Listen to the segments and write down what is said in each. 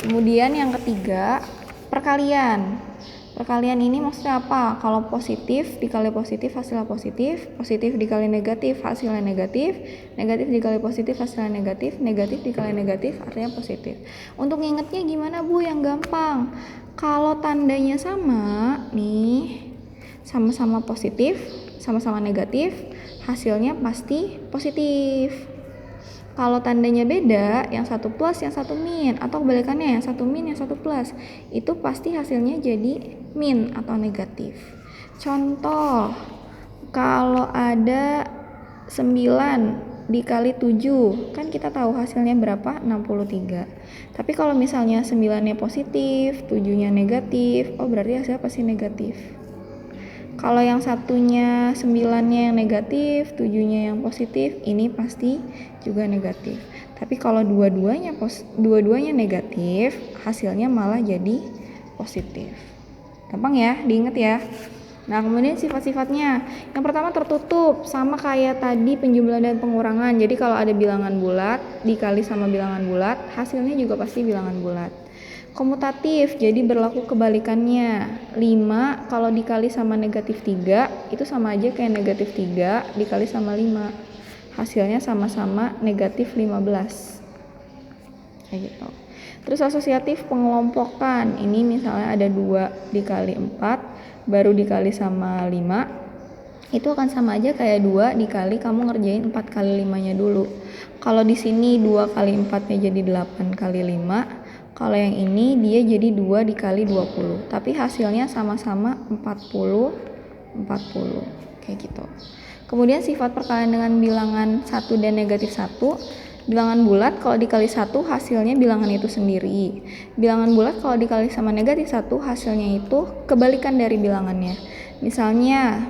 Kemudian yang ketiga, perkalian. Perkalian ini maksudnya apa? Kalau positif dikali positif hasilnya positif, positif dikali negatif hasilnya negatif, negatif dikali positif hasilnya negatif, negatif dikali negatif artinya positif. Untuk ngingetnya gimana Bu yang gampang? Kalau tandanya sama nih, sama-sama positif, sama-sama negatif, hasilnya pasti positif. Kalau tandanya beda, yang satu plus, yang satu min, atau kebalikannya yang satu min, yang satu plus, itu pasti hasilnya jadi min atau negatif. Contoh, kalau ada 9 dikali 7, kan kita tahu hasilnya berapa? 63. Tapi kalau misalnya 9-nya positif, 7-nya negatif, oh berarti hasilnya pasti negatif. Kalau yang satunya 9-nya yang negatif, 7-nya yang positif, ini pasti juga negatif. Tapi kalau dua-duanya negatif, hasilnya malah jadi positif. Gampang ya, diinget ya. Nah, kemudian sifat-sifatnya. Yang pertama tertutup, sama kayak tadi penjumlahan dan pengurangan. Jadi kalau ada bilangan bulat dikali sama bilangan bulat, hasilnya juga pasti bilangan bulat. Komutatif, jadi berlaku kebalikannya. 5 kalau dikali sama negatif 3, itu sama aja kayak negatif 3 dikali sama 5. Hasilnya sama-sama negatif 15. Kayak gitu. Terus asosiatif pengelompokan. Ini misalnya ada 2 dikali 4, baru dikali sama 5. Itu akan sama aja kayak 2 dikali kamu ngerjain 4 kali 5-nya dulu. Kalau di sini 2 kali 4-nya jadi 8 kali 5. Kalau yang ini dia jadi 2 dikali 20. Tapi hasilnya sama-sama 40 kayak gitu. Kemudian sifat perkalian dengan bilangan 1 dan negatif 1. Bilangan bulat kalau dikali 1 hasilnya bilangan itu sendiri. Bilangan bulat kalau dikali sama negatif 1 hasilnya itu kebalikan dari bilangannya. Misalnya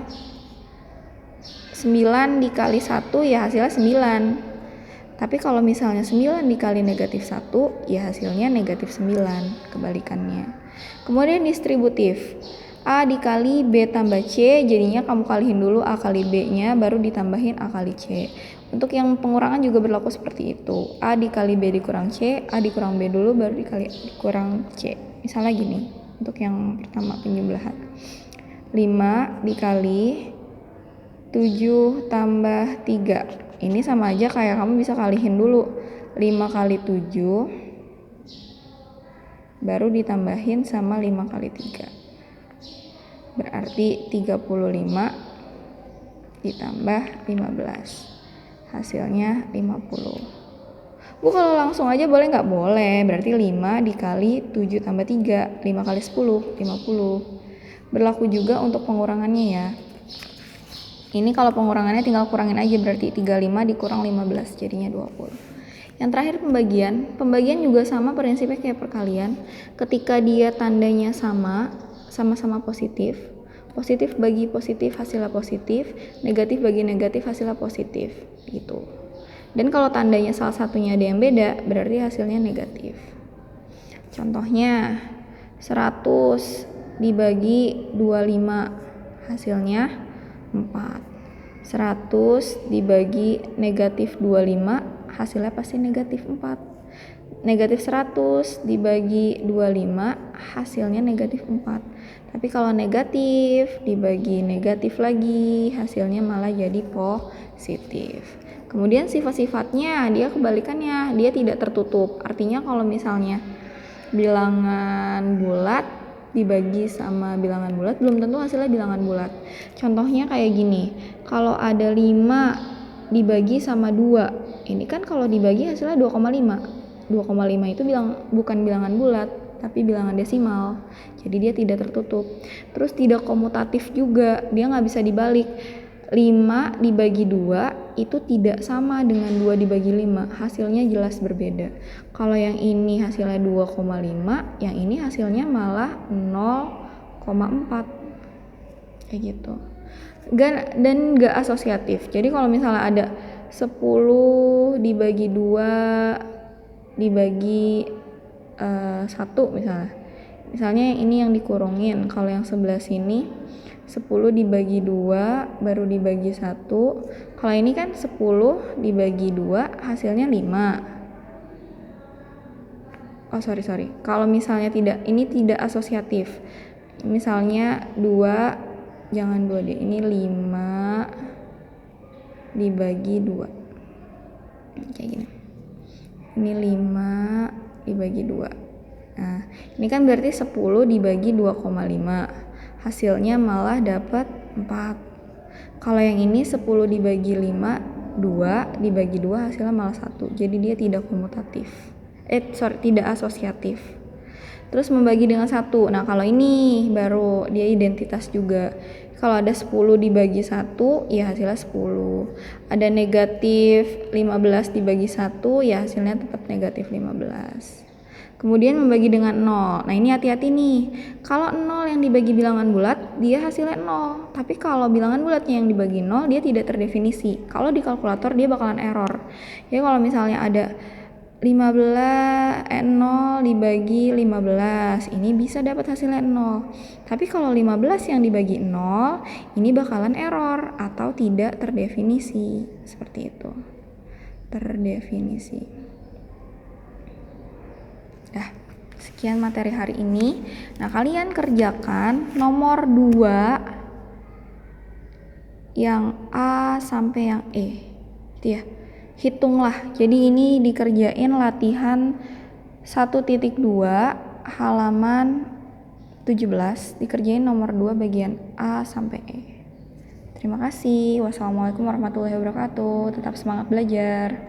9 dikali 1 ya hasilnya 9. Tapi kalau misalnya 9 dikali negatif 1, ya hasilnya negatif 9, kebalikannya. Kemudian distributif. A dikali B tambah C, jadinya kamu kalihin dulu A kali B-nya, baru ditambahin A kali C. Untuk yang pengurangan juga berlaku seperti itu. A dikali B dikurang C, A dikurang B dulu, baru dikurang C. Misalnya gini, untuk yang pertama penjumlahan. 5 dikali 7 tambah 3. Ini sama aja kayak kamu bisa kalihin dulu 5 kali 7 baru ditambahin sama 5 kali 3. Berarti 35 ditambah 15. Hasilnya 50. Bu kalau langsung aja boleh nggak? Boleh. Berarti 5 dikali 7 tambah 3. 5 kali 10, 50. Berlaku juga untuk pengurangannya ya. Ini kalau pengurangannya tinggal kurangin aja, berarti 35 dikurang 15 jadinya 20. Yang terakhir pembagian. Pembagian juga sama prinsipnya kayak perkalian. Ketika dia tandanya sama-sama positif. Positif bagi positif hasilnya positif, negatif bagi negatif hasilnya positif gitu. Dan kalau tandanya salah satunya ada yang beda, berarti hasilnya negatif. Contohnya 100 dibagi 25 hasilnya 4. 100 dibagi negatif 25 hasilnya pasti negatif 4. Negatif 100 dibagi 25 hasilnya negatif 4. Tapi kalau negatif dibagi negatif lagi hasilnya malah jadi positif. Kemudian sifat-sifatnya dia kebalikannya, dia tidak tertutup. Artinya kalau misalnya bilangan bulat dibagi sama bilangan bulat belum tentu hasilnya bilangan bulat. Contohnya kayak gini, kalau ada 5 dibagi sama 2, ini kan kalau dibagi hasilnya 2,5. 2,5 itu bukan bilangan bulat tapi bilangan desimal, jadi dia tidak tertutup. Terus tidak komutatif juga, dia nggak bisa dibalik. 5 dibagi 2 itu tidak sama dengan 2 dibagi 5, hasilnya jelas berbeda. Kalau yang ini hasilnya 2,5, yang ini hasilnya malah 0,4 kayak gitu. Dan gak asosiatif. Jadi kalau misalnya ada 10 dibagi 2 dibagi 1 misalnya ini yang dikurungin, kalau yang sebelah sini 10 dibagi 2 baru dibagi 1. Kalau ini kan 10 dibagi 2 hasilnya 5. sorry. Kalau misalnya ini tidak asosiatif. Misalnya 2, jangan 2 deh, ini 5 dibagi 2. Kayak gini. Ini 5 dibagi 2. Nah, ini kan berarti 10 dibagi 2,5. Hasilnya malah dapat 4. Kalau yang ini 10 dibagi 5, 2 dibagi 2 hasilnya malah 1. Jadi dia tidak komutatif. Tidak asosiatif. Terus membagi dengan 1. Nah, kalau ini baru dia identitas juga. Kalau ada 10 dibagi 1, ya hasilnya 10. Ada negatif 15 dibagi 1, ya hasilnya tetap negatif 15. Kemudian membagi dengan 0. Nah, ini hati-hati nih. Kalau 0 yang dibagi bilangan bulat, dia hasilnya 0. Tapi kalau bilangan bulatnya yang dibagi 0, dia tidak terdefinisi. Kalau di kalkulator dia bakalan error. Ya kalau misalnya ada 0 dibagi 15, ini bisa dapat hasilnya 0. Tapi kalau 15 yang dibagi 0, ini bakalan error atau tidak terdefinisi. Seperti itu. Terdefinisi. Sekian materi hari ini. Nah, kalian kerjakan nomor 2 yang A sampai yang E. Itu ya. Hitunglah. Jadi ini dikerjain latihan 1.2 halaman 17, dikerjain nomor 2 bagian A sampai E. Terima kasih. Wassalamualaikum warahmatullahi wabarakatuh. Tetap semangat belajar.